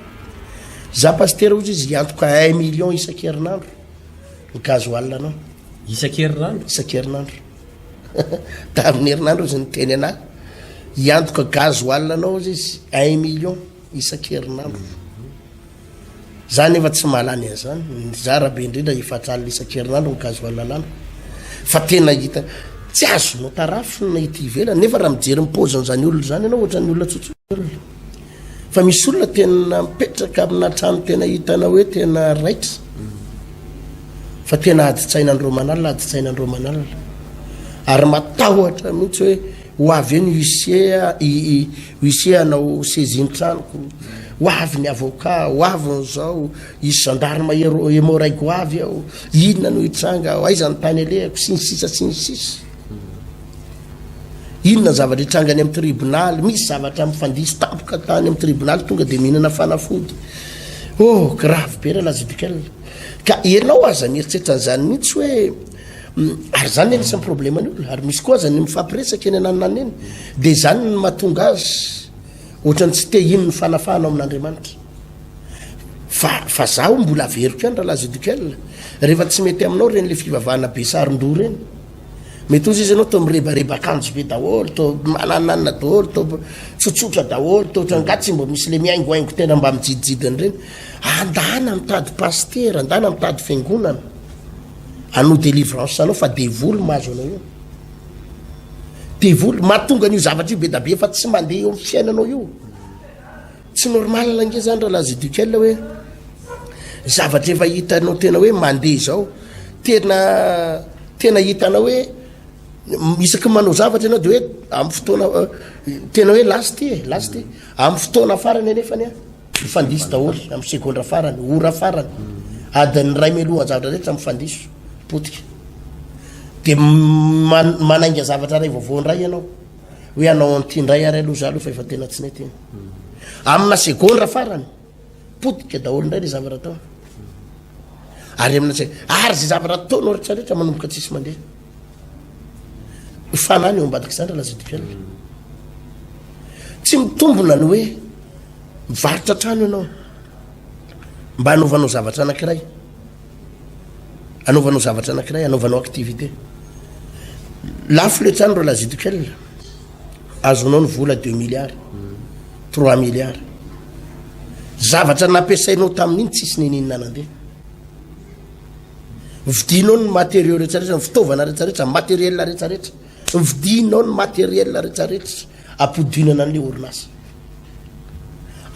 za pasteur ozy izy antoka 1 million isan-kerinandro ny gazoal anao isan-kerinandro tamin'ny herinandro izy ny teny anahy iantoka gazoal anao izy izy 1 million isan-kerinandro zany efa tsy mahalany an'izany za raha be indrindra efatralina isan-kerinandro ny gazoal lana fa tena hita tsy azonao tarafina ity ivelany nefa raha mijery mipôziny zany olona zany anao ohatran'ny olona tsotsotra fa misy olona tena mipetraka amina trano tena hitana hoe tena raitra fa tena aditsainandro manalina ary matahotra mihitsy hoe ho avy eny huissier anao seziny tranoko hoavy ny avocat hoaviny zao izy gendarme emoraiko avy ao inona no hitranga aizany tany alehako sinisisa sinisisa inona zavatra hitrangany amin'ny tribonaly misy zavatra mifandisy tampoka tany amin'ny tribonaly tonga de mihinana fanafody grave be rahalazidikel ka ianao aza nieritseritran'zany mihitsy hoe ary zany eny isan'ny problème ny olona ary misy koa zany mifampiresaka eny ananany eny de zany ny mahatonga azy ohatrany tsy te ino ny fanafahanao amin'Andriamanitra fa zaho mbola averiko any rahalazidikel rehefa tsy mety aminao reny le fivavahana be saron-do reny mety ozy izy anao to mirebareba akanjo be daholo to manananana daholo to tsotsotra daholo to ohatrangatsy mbo misy le miaingoaingo tena mba mijidijidiny reny andana mitady paster andana mitady fiangonana ano délivrance anao fa devoly mahazo anao io devoly mahatonga an'io zavatra io be da be fa tsy mandeha eo amin'ny fiainanao io tsy normal lange zany rahalazidikel hoe zavatra efa hitanao tena hoe mandeha zao tena hitanao hoe isaky manao zavatra ianao de hoe amin'ny fotoana tena hoe lasty amin'ny fotoana farany anefany mifandisy daholo amin'ny segondra farany ora farany adiny ray meloha zavatra rehetra mifandiso potika de manainga zavatra ray vaovondray ianao hoe anao antyndray ary aloha za aloha fa efa tena tsy mety iny amina segondra farany potika daholo ndray le zavatra tao ary amina ary zay zavatra taonao rehetrarehetra manomboka tsisy mandeha fanany eo ambadika zany rahalazidikel tsy mitombona ny hoe mivarotra trano ianao mba anaovanao zavatra anankiray anaovanao activité lafo le trano rahalazidikel azonao ny vola 2 milliards 3 milliards zavatra nampiasainao tamin'iny tsisy neninina nandeha vidinao ny matériel rehetrarehetra ny fitaovana rehetrarehetra matériel rehetrarehetra vidinao ny matériel rehetrarehetra ampodinana an'le orinasa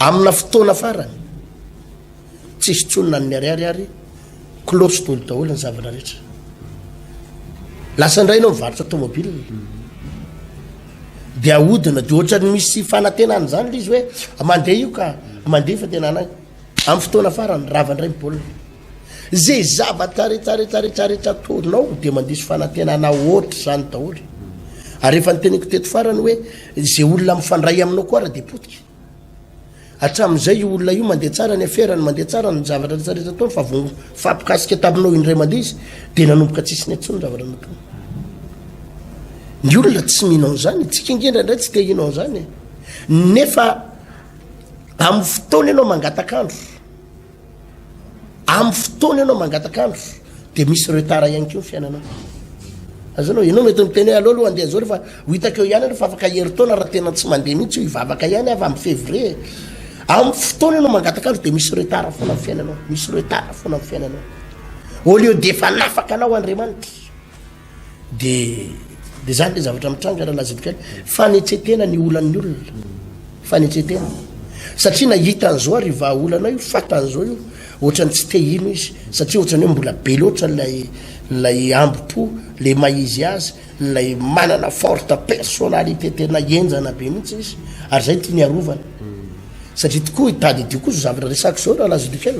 amina fotoana farany tsisy tsonona ny ariary close tolo daholo ny zavatra rehetra lasa indraynao mivarotra automobile de ahodina de ohatrany misy fanantenany zany le izy hoe mandeha io ka mandeha fa tena anagy amin'ny fotoana farany ravandray mibaolina zay zavatra rehetrarehetrarehetrarehetra tonao de mandiso fanantenana ohatra zany daholo ary efa nyteniko teto farany hoe zay olona mifandray aminao koa raha de potika hatramin'izay io olona io mandeha tsara ny aferany mandeha tsara ny zavatra rehetrarehetra taony fa vo fampikasika taminao indray mandeha izy de nanomboka tsisy ny atsony zavatra natao ny olona tsy mihinao zany tsika ingendra indray tsy te hinao zany nefa amin'ny fotoana ianao mangatakandro amin'ny fotoana ianao mangatakandro de misy retard ihany keo fiainanao azanao ianao mety miteny aloha aloha andeha zao rehefa hitako eo ihany rehefa afaka heritaona raha tena tsy mandeha mihitsy io hivavaka ihany avy amin'ny février amin'ny fotoana ianao mangatakandro de misy retard foana amin'ny fiainanao misy retard foana amin'ny fiainanao au lieu de efa nafaka anao Andriamanitra de zany le zavatra mitranga raha lazidika fanetsetena ny olan'ny olona fanetsetena satria nahita an'izao ary va olana io fatan'izao io ohatrany tsy te ino izy satria ohatrany hoe mbola be loatra lay ambopo le maizy azy lay manana forte personnalité tena enjana be mihitsy izy ary zay tia niarovana satria tokoa hitady dio koa zo zavatra resaka zao raha lazidika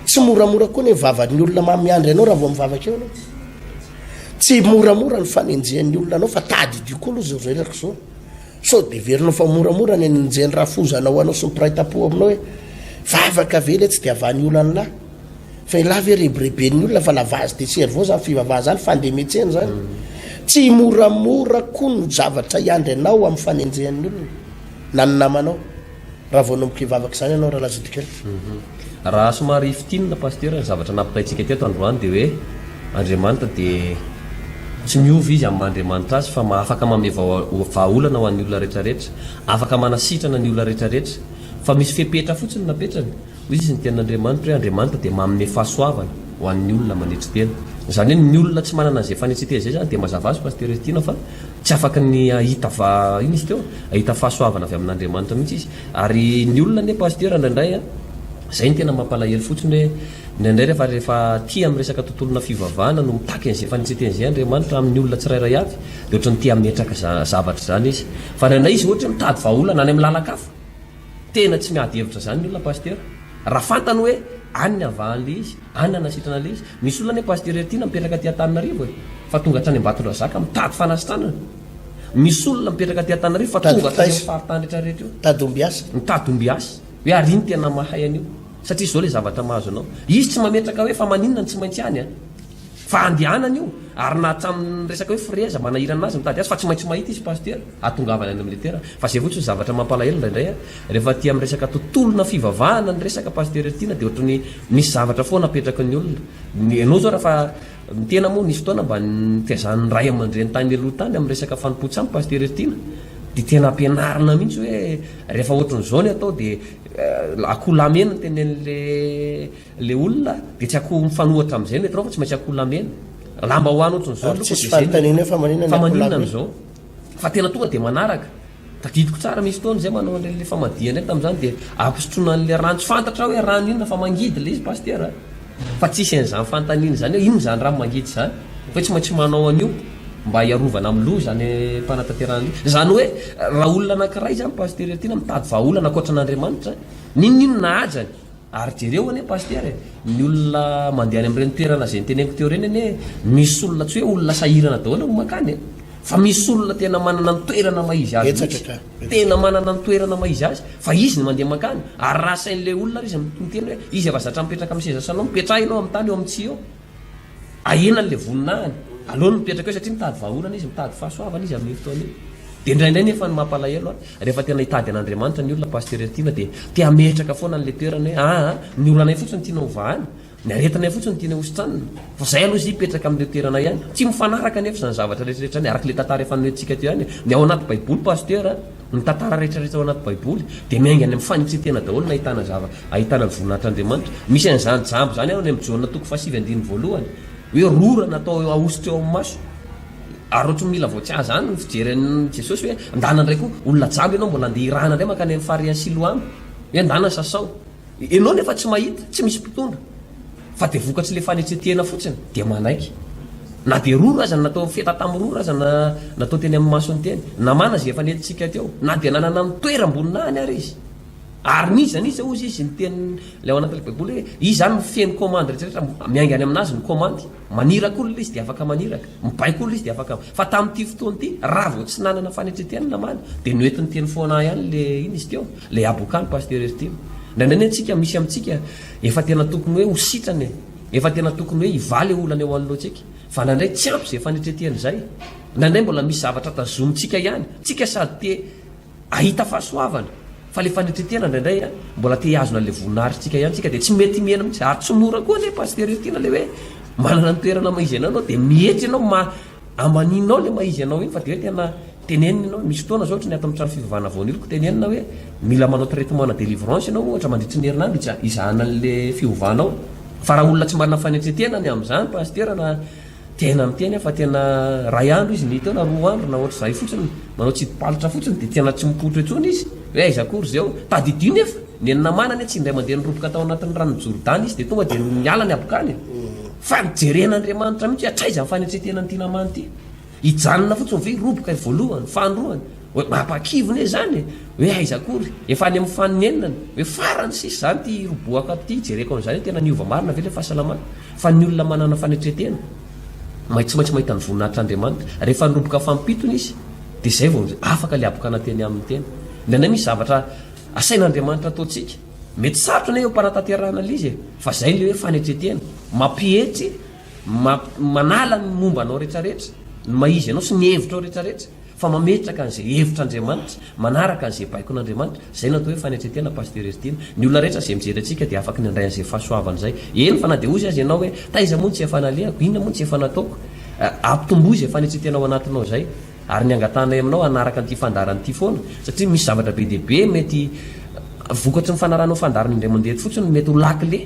tsy moramora koa ny vavan'ny olona mamiandry anao raha vao mivavaka eo anao tsy moramora ny fanenjehan'ny olona anao fa tady dio koa aloha zao reraka zao so de verinao fa moramora ny enjeny raha fozanao anao sy mipiraitapo aminao hoe vavaka vely tsy de avany olana lahy fa ilahy ve rebreben'ny olona fa lavazy de sery vao zany fivavaha zany fandemetseny zany tsy moramora koa no zavatra iandry anao amin'ny fanenjehan'ny olona na ny namanao raha vao nomboka hivavaka zany anao raha lazidika raha somary fitinina paster ny zavatra nampitaitsika teto androany de hoe Andriamanitra de tsy miovy izy amin'Andriamanitra azy fa afaka manome vahaolana ho an'ny olona rehetrarehetra afaka manasitrana ny olona rehetrarehetra fa misy fepetra fotsiny napetrany hoy izy ny tenin'Andriamanitra hoe Andriamanitra de manome fahasoavana ho an'ny olona manetry tena zany hoe ny olona tsy manana an'izay fanetsetena zay zany de mazava azy paster tina fa tsy afaka ny ahita ino izy teo ahita fahasoavana avy amin'Andriamanitra mihitsy izy ary ny olona ne paster indraindray zay ny tena mampalahelo fotsiny hoe ndraindray rehefa tia amin'ny resaka tontolona fivavahana no mitaky an'izay fanetsetena zay Andriamanitra amin'ny olona tsirairay avy de ohatrany tia mimetraka zavatra zany izy fa ndraindray izy ohatra mitady vahaolana any amin'ny lalakafa tena tsy miady hevitra zany ny olona paster raha fantany hoe any avahan'le izy any anasitrana le izy misy olona ny paster tiana mipetraka ty Antananarivo fa tonga hatrany Ambatondrazaka mitady fanasitranana misy olona mipetraka ty Antananarivo fa tonga hatrany faritany rehetrarehetra io mitady hoe ariny tena mahay an'io satria zao le zavatra mahazo anao izy tsy mametraka hoe fa maninona ny tsy maintsy any fa andehanana io ary nahatramin'ny resaka hoe freza manahirana azy mitady azy fa tsy maintsy mahita izy paster atongavany any amin'ny letera fa zay fotsiny zavatra mampalahelo indraindray rehefa ty amin'ny resaka tontolona fivavahana ny resaka paster tiana dia ohatrany misy zavatra foana apetraka ny olona ianao zao raha fa tena moa nisy fotoana mba nitezan'ny ray aman-dreny tany aloha tany amin'ny resaka fanompotsy amin'ny paster tiana dia tena ampianarina mihitsy hoe rehefa ohatran'izao ny atao dia akolamena ny tenen'le olona dia tsy akoho mifanohatra amin'izay no etinao fa tsy maintsy akolamena lamba hoany ohatran'izao n'izao fa tena tonga dia manaraka tadidiko tsara misy fotoana zay manao an'le famadihana tamin'izany dia ampisotroana an'le rano tsy fantatra hoe rano inona fa mangidy le izy paster fa tsisy an'izany fantaniana zany hoe ino zany raha mangidy zany fa tsy maintsy manao an'io mba hiarovana amin'ny loha zany mpanatanterahana zany hoe raha olona anankiray zany paster tiana mitady vahaolana ankoatran'Andriamanitra ninino nahajany ary jereo ane paster ny olona mandeha any amin'ireny toerana zay nyteneniko teo reny ane misy olona tsy hoe olona sahirana daholo makany fa misy olona tena manana ny toerana maizy azy tena manana ny toerana maizy azy fa izy ny mandeha makany ary raha sain'le olona izy miteny hoe izy efa zatra mipetraka amin'ny seza sanao mipetrahinao amin'ny tany eo amin'ny tsi eo ahena n'le voninahany aloha mipetraka eo satria mitady vahaolana izy mitady fahasoavana izy amin'ny fotoana io dia indraindray nefa ny mampalahelo rehefa tena hitady an'Andriamanitra ny olona paster tiana dia tia metraka foana n'le toerana hoe ny olana fotsiny tiana hovahany ny aretina fotsiny tiana hositranina fa zay aloha izy hipetraka amin'le toerana ihany tsy mifanaraka nefa zany zavatra rehetrarehetra ny araka le tantara efa noentsika teo ihany ny ao anaty baiboly paster ny tantara rehetrarehetra ao anaty baiboly dia miainga any amin'ny fanitsetena daholo na ahitana ny voninahitran'Andriamanitra misy an'izany jambo zany ao any amin'ny Jona 7:1 hoe rora natao ahositra eo amin'ny maso ary ohatry mila voatsiaha zany ny fijeren'ny Jesosy hoe andana indray koa olona jambo ianao mbola andeha hirahana indray makany amin'ny farihan'ny Siloamy hoe andana sasao ianao nefa tsy mahita tsy misy mpitondra fa dia vokatry le fanetsetena fotsiny dia manaiky na dia rora aza natao feta tamin'ny rora aza natao teny amin'ny masony teny na mana zay efa nentsika teo na dia nanana amin'ny toeram-boninahiny ary izy ary misy zany izy ozy izy ny teny le ao anatin'le baiboly hoe izy zany mifeny komandy rehetrarehetra miaingany aminazy ny komandy maniraka olona izy dia afaka maniraka mibaiko olona izy dia afaka fa tamin'ity fotoana ity raha vao tsy nanana fanetsetena namana dia noentiny teny foana ihany le iny izy teo le abokany paster tiana ndraindray antsika misy amintsika efa tena tokony hoe hositrany efa tena tokony hoe hivaly olana eo anoloantsika fa nandray tsy ampy zay fanetretehany zay nandray mbola misy zavatra tazomitsika ihany tsika sady te ahita fahasoavana fa le fanetretehana ndraindray mbola te hiazona le voninahitsika ihany tsika dia tsy mety miena mihitsy ary tsy mora koa le paster tiana le hoe manana ny toerana maizy anao dia mihetsy ianao amaninao le maizy anao iny fa dia hoe tena tenenina ianao misy fotoana zao ohatra ny ato amin'ny trano fivavahana voaniloko tenenina hoe mila manao traitement na délivrance ianao ohatra mandritry ny herinandro izahana an'le fihovahanao fa raha olona tsy manana fanetretehana ny amin'izany paster na tena miteny fa tena ray andro izy ny teo na 2 andro na ohatra zay fotsiny manao tsipalitra fotsiny dia tena tsy mipotro etsony izy hoe aiza akory zao tadidio nefa ny namanany tsy indray mandeha niroboka tao anatin'ny ranony Jordany izy dia tonga dia miala ny abokany fa nijeren'Andriamanitra mihitsy atraiza ny fanetsetehana ny ty namany ity hijanona fotsiny ve roboka voalohany fahandroany hoe mampakivony e zany hoe aiza akory efa any amin'ny faninenany hoe farany sisy zany ty roboaka ty jereko an'izany tena niova marina ve le fahasalamana fa ny olona manana fanetretehana tsy maintsy mahita ny voninahitr'Andriamanitra rehefa niroboka fampitony izy dia zay vao afaka le aboka anateny amin'ny tena ndraindray misy zavatra asain'Andriamanitra ataontsika mety sarotra ane eo mpanantanterahana lizy fa zay le hoe fanetretehana mampihetsy manala ny momba anao rehetrarehetra ny maizy anao sy ny hevitra ao rehetrarehetra fa mametraka an'izay hevitr'Andriamanitra manaraka an'izay baikon'Andriamanitra zay natao hoe fanetretehana paster tiana ny olona rehetra zay mijery antsika dia afaka ny andray an'izay fahasoavana zay eny fa na dia ozy azy ianao hoe taiza moa ny tsy efa nalehako inona moa ny tsy efa nataoko ampitombo izy fanetretehana ao anatinao zay ary ny angatanay aminao anaraka an'ity fandaran'ity foana satria misy zavatra be deaibe mety vokatry ny fanaranao fandarana indray mandeha fotsiny mety ho lakile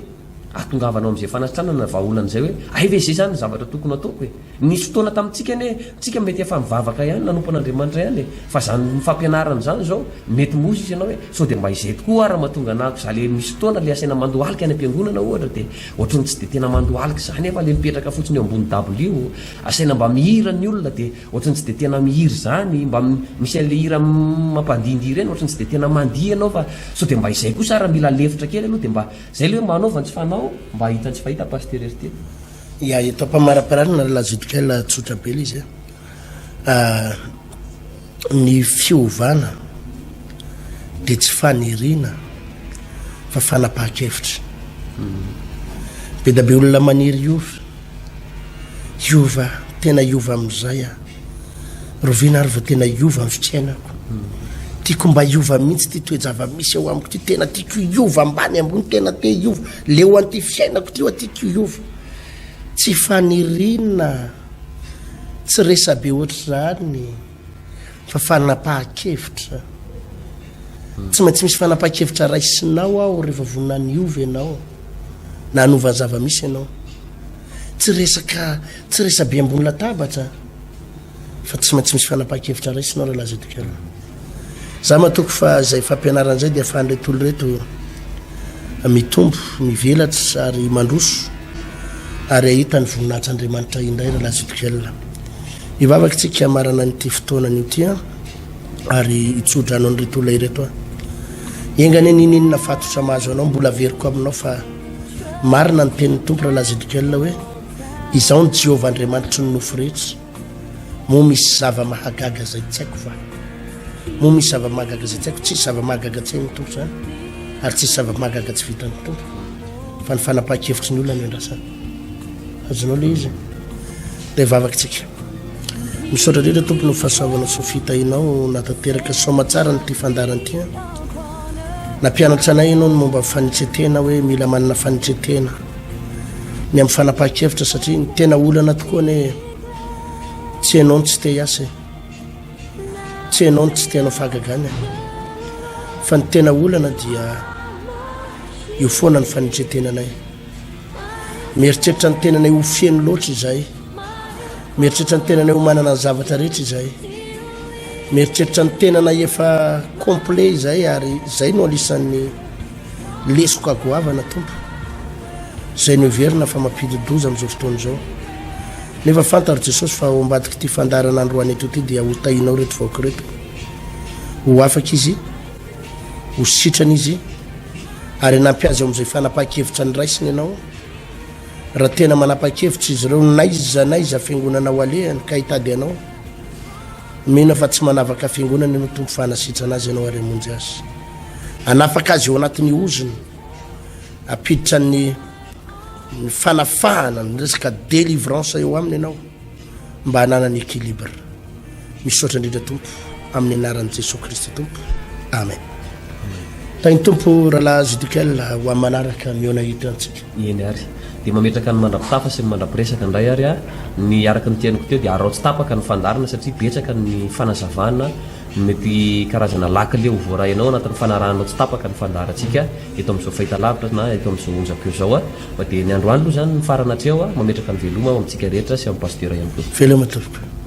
atongavanao am'izay fanasitranana vahaolanaizay hoe ayve zay zany zavatra tokony ataoko e nisy fotoana tamintsika ny tsika mety efa mivavaka ihany nanompon'andriamanitra ihany e fa zany mifampianarana zany zao mety mozy izy ianao hoe sao de mba izay tokoa ara mahatonga anako za le misy fotoana le asaina mandohalika any am-piangonana ohatra de ohatrany tsy de tena mandohalika zany efa le mipetraka fotsiny eo ambony dablio asaina mba mihira ny olona de ohatrany tsy de tena mihiry zany mba misy an'le hira mampandindy reny ohatrany tsy de tena mandia ianao fa sao de mba izay kosa ara mila lefitra kely aloha de mba zay le hoe manaovany tsy fanao mba hitany tsy fahita pastererité ia eto ampamarapirarina lazidikela tsotra be l izy ny fiovana de tsy fanirina fa fanapaha-kevitra be da be olona maniry iova tena iova am'izay a rovina ary va tena iova amin'ny fitrainako tiako mba iova mihitsy ty toejava misy eo amiko ty tena tiako iova ambany ambony tena te iova leo an'ty fiainako ty oa tiako iova tsy fanirina tsy resa be ohatra zany fa fanapaha-kevitra tsy maintsy misy fanapaha-kevitra raisinao aho rehefa voninany iova ianao na hanovany zava misy ianao tsy resa be ambony latabatra fa tsy maintsy misy fanapaha-kevitra raisinao raha lazidikela za matoko fa zay fampianaran'izay de afahan'retolo reto mitombo mivelatry ary mandroso ary ahita ny voninahitr'andriamanitra indray raha lazidikela ivavaky tsika marana nyty fotoanan'io tya ary itsotra anao ny retolo ireto a engany nininina fatotra mahazo anao mbola veriko aminao fa marina ny tenin'ny tompo raha lazidikela hoe izao ny jehova andriamanitry ny nofo rehetra mo misy zava-mahagaga zay tsy haiko va mo misy zava-mahagaga zay tsy haiko tsisy zava-mahagaga tsy hainy tompo zany ary tsisy zava-mahagaga tsy vitany tompo fa ny fanapaha-kevitry ny olona ny andrasana azonao le izy da ivavaky tsika misaotra drindra tompo no fahasoavanao sofitahinao natateraka somatsara ny ty fandarany tya nampianatra anay ianao ny momba fanitsetena hoe mila manana fanitsetena ny amin'ny fanapaha-kevitra satria ny tena olana tokoa ny tsy hainao ny tsy te hiasa tsy hainao ny tsy teanao fahagagany fa ny tena olana dia io foana ny fanitretenanay mieritreritra ny tenanay ho fieno loatra izay mieritreritra ny tenanay ho manana ny zavatra rehetra izay mieritreritra ny tenanay efa complet izay ary zay no alisan'ny lesoko agoavana tompo zay no verina fa mampididoza am'izao fotoana zao nefa fantaro jesosy fa ho ambadiky ty fandarana androany eto ty dia ho tahinao reto vaoko reto ho afaky izy ho sitrany izy ary nampiazy eo am'izay fanapaha-kevitra ny raisiny ianao raha tena manapa-kevitra izy reo naiza fiangonanao alehany ka hitady anao mihina fa tsy manavaka fiangonana ianao tompo fanasitrana azy ianao ary amonjy azy anafaka azy eo anatin'ny ozony apiditra ny fanafahana ny resaka délivrance eo aminy ianao mba hananany équilibre misaotra indrindra tompo amin'ny anaran'i Jesosy Kristy tompo amen tany tompo rahalahy Zidikel ho amin'ny manaraka miona hita antsika eny ary de mametraka ny mandrapitafa sy ny mandrapiresaka indray ary a ny araka ny tianiko teo dia araotsy tapaka ny fandarana satria betsaka ny fanazavana mety karazana lakile ho voarahinao anatin'ny fanarahanao tsy tapaka ny fandaratsika eto amin'izao fahitalavitra na eto amin'izao onjam-peo zao a fa dia ny androany aloha zany ny farana atreo a mametraka ny veloma amintsika rehetra sy amin'ny pastera ihany koa veloma tompo